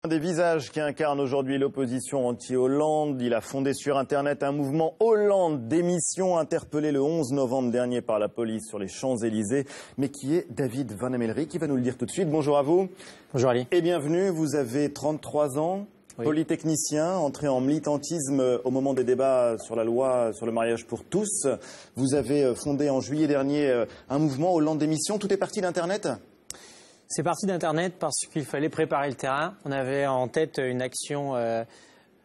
Un des visages qui incarne aujourd'hui l'opposition anti-Hollande. Il a fondé sur Internet un mouvement Hollande démission interpellé le 11 novembre dernier par la police sur les Champs-Élysées. Mais qui est David Van Amelry qui va nous le dire tout de suite. Bonjour à vous. Bonjour Ali. Et bienvenue. Vous avez 33 ans. Oui. Polytechnicien, entré en militantisme au moment des débats sur la loi sur le mariage pour tous. Vous avez fondé en juillet dernier un mouvement Hollande démission. Tout est parti d'Internet ? C'est parti d'Internet parce qu'il fallait préparer le terrain. On avait en tête une action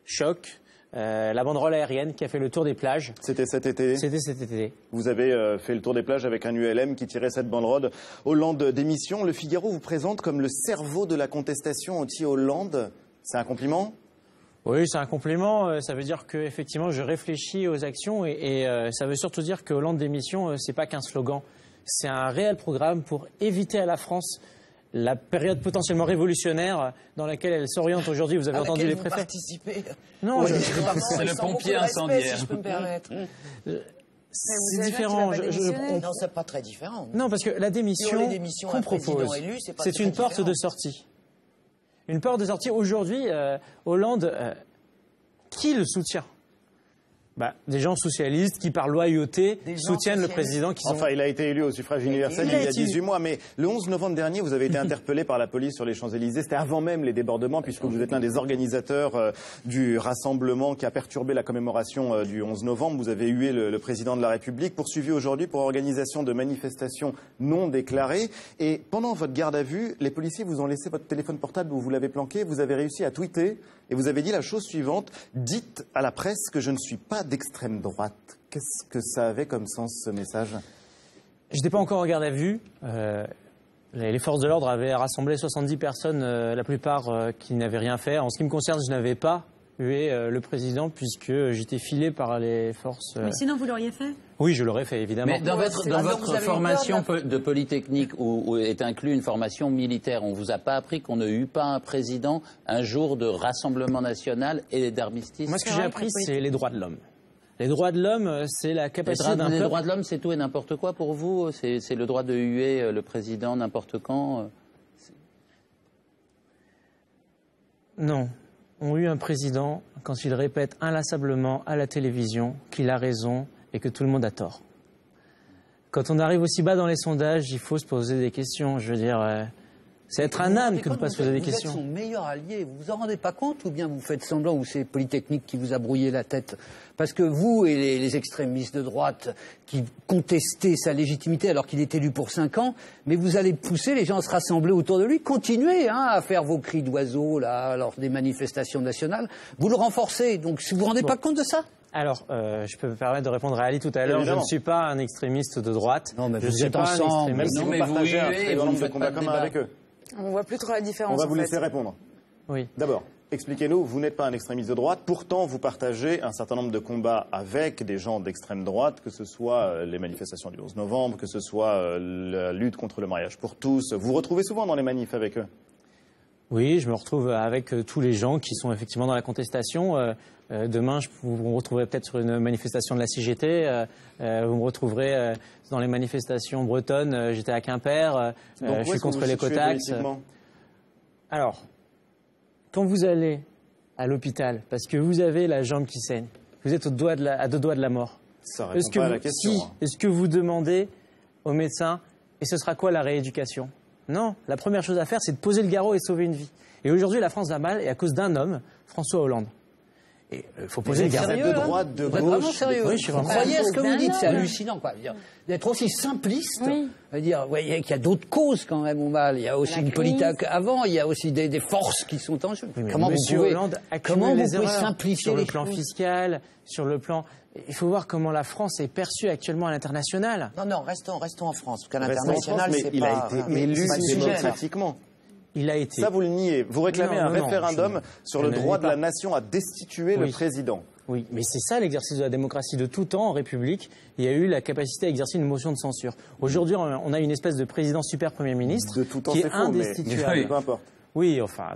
choc, la banderole aérienne qui a fait le tour des plages. C'était cet été ? C'était cet été. Vous avez fait le tour des plages avec un ULM qui tirait cette banderole Hollande démission. Le Figaro vous présente comme le cerveau de la contestation anti-Hollande. C'est un compliment ? Oui, c'est un compliment. Ça veut dire qu'effectivement, je réfléchis aux actions et ça veut surtout dire que Hollande démission, c'est pas qu'un slogan. C'est un réel programme pour éviter à la France la période potentiellement révolutionnaire dans laquelle elle s'oriente aujourd'hui. Vous avez entendu les préfets. Non, c'est le pompier incendiaire. Si je peux me permettre. C'est différent. Non, c'est pas très différent. Non, parce que la démission qu'on propose, c'est une porte de sortie. Une porte de sortie. Aujourd'hui, Hollande, qui le soutient ? Des gens socialistes qui, par loyauté, soutiennent le président. Enfin, il a été élu au suffrage universel il y a 18 mois. Mais le 11 novembre dernier, vous avez été interpellé par la police sur les Champs-Élysées. C'était avant même les débordements, puisque vous êtes l'un des organisateurs du rassemblement qui a perturbé la commémoration du 11 novembre. Vous avez hué le président de la République, poursuivi aujourd'hui pour organisation de manifestations non déclarées. Et pendant votre garde à vue, les policiers vous ont laissé votre téléphone portable où vous l'avez planqué. Vous avez réussi à tweeter et vous avez dit la chose suivante. Dites à la presse que je ne suis pas d'extrême droite. Qu'est-ce que ça avait comme sens, ce message ? Je n'étais pas encore en garde à vue. Les forces de l'ordre avaient rassemblé 70 personnes, la plupart qui n'avaient rien fait. En ce qui me concerne, je n'avais pas hué le président puisque j'étais filé par les forces... Mais sinon, vous l'auriez fait ? Oui, je l'aurais fait, évidemment. Mais dans votre formation de Polytechnique, où est inclus une formation militaire, on ne vous a pas appris qu'on ne eut pas un président un jour de rassemblement national et d'armistice ? Moi, ce que j'ai appris, c'est les droits de l'homme. Les droits de l'homme, c'est la capacité d'un peuple... Les droits de l'homme, c'est tout et n'importe quoi pour vous ? C'est le droit de huer le président n'importe quand ? Non. On a eu un président quand il répète inlassablement à la télévision qu'il a raison et que tout le monde a tort. Quand on arrive aussi bas dans les sondages, il faut se poser des questions. Je veux dire, c'est être un âne que de ne pas se poser des questions. Vous êtes son meilleur allié. Vous vous en rendez pas compte ou bien vous faites semblant ou c'est Polytechnique qui vous a brouillé la tête ? Parce que vous et les extrémistes de droite qui contestaient sa légitimité alors qu'il est élu pour 5 ans, mais vous allez pousser les gens à se rassembler autour de lui, continuez à faire vos cris d'oiseaux là lors des manifestations nationales. Vous le renforcez. Donc vous vous rendez pas compte de ça ? Alors, je peux me permettre de répondre à Ali tout à l'heure. Je ne suis pas un extrémiste de droite. Non, mais je vous êtes ensemble. Même si vous partagez un très grand nombre de combats communs avec eux. On voit plus trop la différence. On va vous laisser répondre. Oui. D'abord, expliquez-nous, vous n'êtes pas un extrémiste de droite, pourtant vous partagez un certain nombre de combats avec des gens d'extrême droite, que ce soit les manifestations du 11 novembre, que ce soit la lutte contre le mariage pour tous. Vous vous retrouvez souvent dans les manifs avec eux ? Oui, je me retrouve avec tous les gens qui sont effectivement dans la contestation. Demain, vous me retrouverez peut-être sur une manifestation de la CGT. Vous me retrouverez dans les manifestations bretonnes. J'étais à Quimper. Je suis contre l'écotaxe. Alors, quand vous allez à l'hôpital parce que vous avez la jambe qui saigne, vous êtes à 2 doigts de la mort. Ça répond pas à la question. Est-ce que vous demandez au médecin et ce sera quoi la rééducation ? Non, la première chose à faire, c'est de poser le garrot et sauver une vie. Et aujourd'hui, la France va mal et à cause d'un homme, François Hollande. Et il faut poser le garrot. Vous êtes de droite, de gauche. Vraiment sérieux. Oui, je suis vous vraiment croyez à ce que vous dites, c'est hallucinant, quoi. D'être aussi simpliste, dire qu'il y a d'autres causes quand même au mal. Il y a aussi une politique avant, il y a aussi des forces qui sont en jeu. Oui, comment vous pouvez simplifier sur le les plan choses fiscal, sur le plan... Il faut voir comment la France est perçue actuellement à l'international. Non, restons en France, parce qu'à l'international, c'est pas... Il a été élu démocratiquement. Il a été. Ça, vous le niez. Vous réclamez un référendum sur le droit de la nation à destituer le président. Oui, mais c'est ça l'exercice de la démocratie de tout temps en République. Il y a eu la capacité à exercer une motion de censure. Aujourd'hui, on a une espèce de président super Premier ministre de tout temps, qui est indestituable. Mais peu importe. Oui, enfin...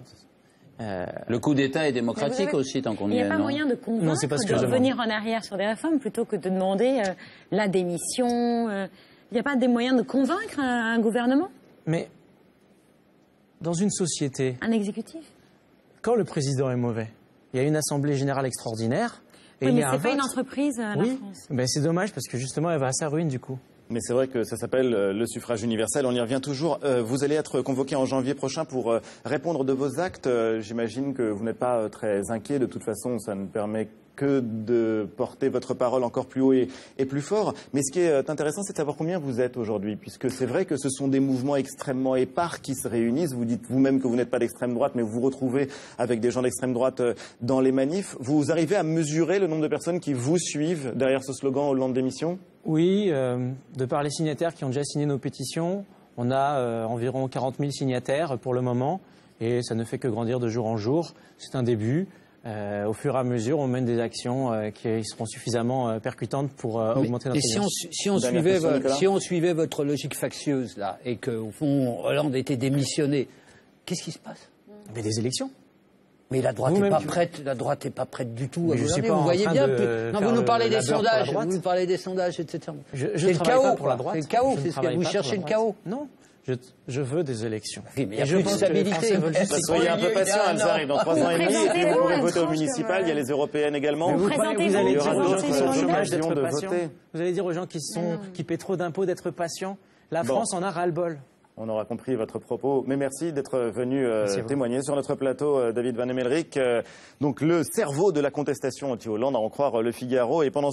Le coup d'État est démocratique aussi, tant qu'on y est. Il n'y a pas moyen de convaincre de revenir en arrière sur des réformes plutôt que de demander la démission. Il n'y a pas des moyens de convaincre un gouvernement ? Mais dans une société... Un exécutif ? quand le président est mauvais, il y a une assemblée générale extraordinaire. Et oui, mais il y a c'est un pas vote. une entreprise, la Oui, France. ben, c'est dommage parce que justement, elle va à sa ruine du coup. Mais c'est vrai que ça s'appelle le suffrage universel, on y revient toujours. Vous allez être convoqué en janvier prochain pour répondre de vos actes. J'imagine que vous n'êtes pas très inquiet, de toute façon ça ne permet que de porter votre parole encore plus haut et plus fort. Mais ce qui est intéressant, c'est de savoir combien vous êtes aujourd'hui, puisque c'est vrai que ce sont des mouvements extrêmement épars qui se réunissent. Vous dites vous-même que vous n'êtes pas d'extrême droite, mais vous vous retrouvez avec des gens d'extrême droite dans les manifs. Vous arrivez à mesurer le nombre de personnes qui vous suivent derrière ce slogan Hollande démission ? Oui, de par les signataires qui ont déjà signé nos pétitions, on a environ 40 000 signataires pour le moment, et ça ne fait que grandir de jour en jour. C'est un début. Au fur et à mesure, on mène des actions qui seront suffisamment percutantes pour augmenter notre audience. Si on suivait votre logique factieuse, là, et qu'au fond, Hollande était démissionné, qu'est-ce qui se passe? Mais des élections. Mais la droite n'est pas prête. La droite n'est pas prête du tout. Je suis pas vous voyez bien. Non, vous nous parlez des sondages. Vous nous parlez des sondages, etc. C'est le chaos pour la droite. C'est le chaos. C'est ce que vous cherchez, le chaos. Non. Je veux des élections. Oui, mais il y a plus de stabilité. Soyez un peu patient, elles arrivent dans 3 ans et demi, et puis vous pourrez voter au municipal, il y a les européennes également. Vous allez dire aux gens qui sont au chômage d'être de patients. voter. Vous allez dire aux gens qui paient trop d'impôts d'être patients. La France en a ras-le-bol. On aura compris votre propos, mais merci d'être venu témoigner sur notre plateau, David Van Emmelerijk. Donc le cerveau de la contestation anti-Hollande, à en croire Le Figaro, et pendant